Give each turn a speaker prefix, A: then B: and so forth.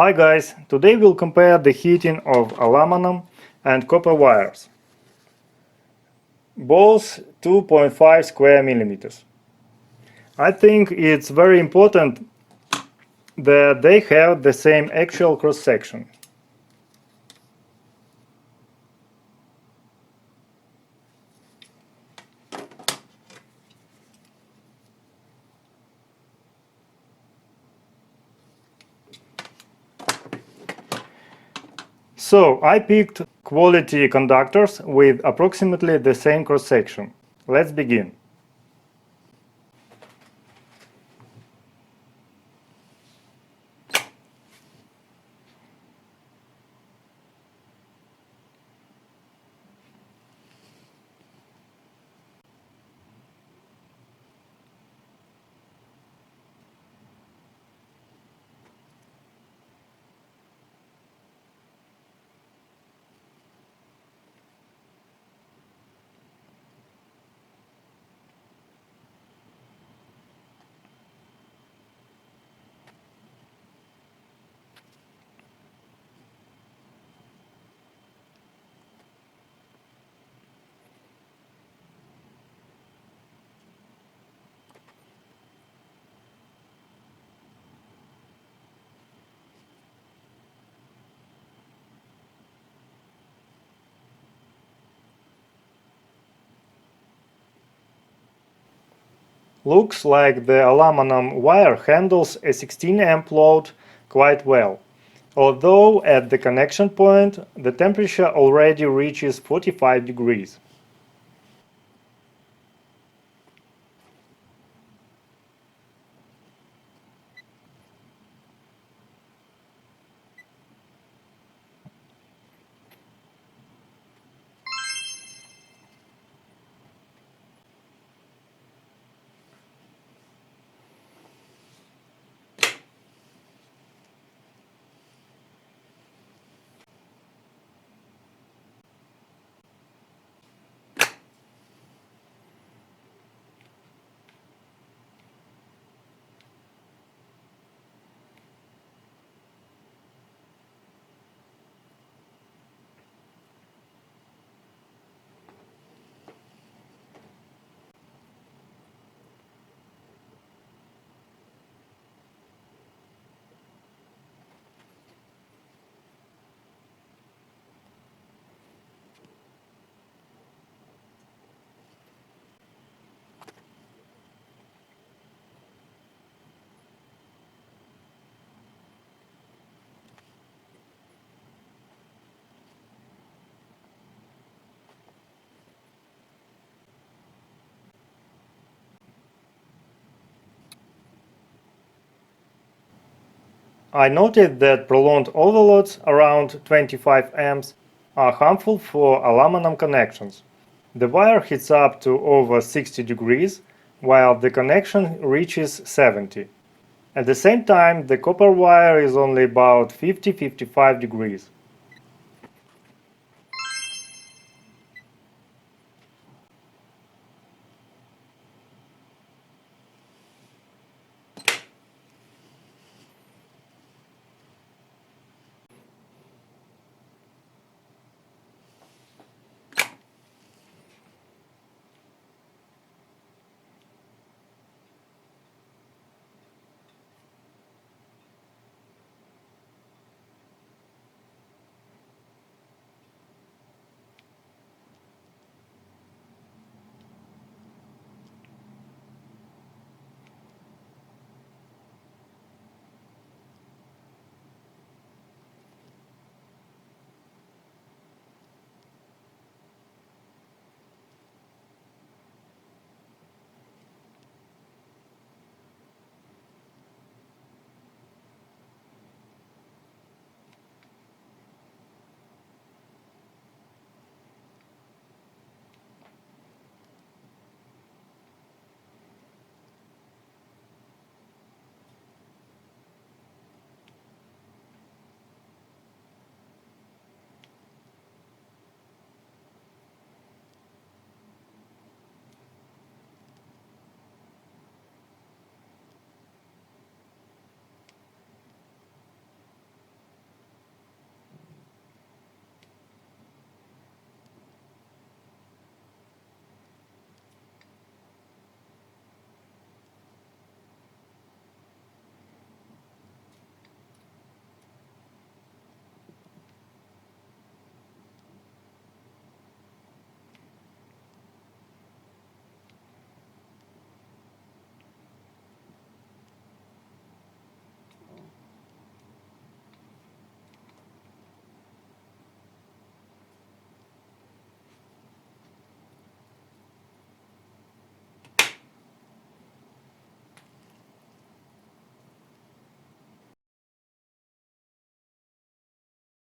A: Hi guys, today we'll compare the heating of aluminum and copper wires. Both 2.5 square millimeters. I think it's very important that they have the same actual cross-section. So I picked quality conductors with approximately the same cross-section. Let's begin. Looks like the aluminum wire handles a 16 amp load quite well, although at the connection point the temperature already reaches 45 degrees. I noted that prolonged overloads around 25 amps are harmful for aluminum connections. The wire heats up to over 60 degrees, while the connection reaches 70. At the same time, the copper wire is only about 50–55 degrees.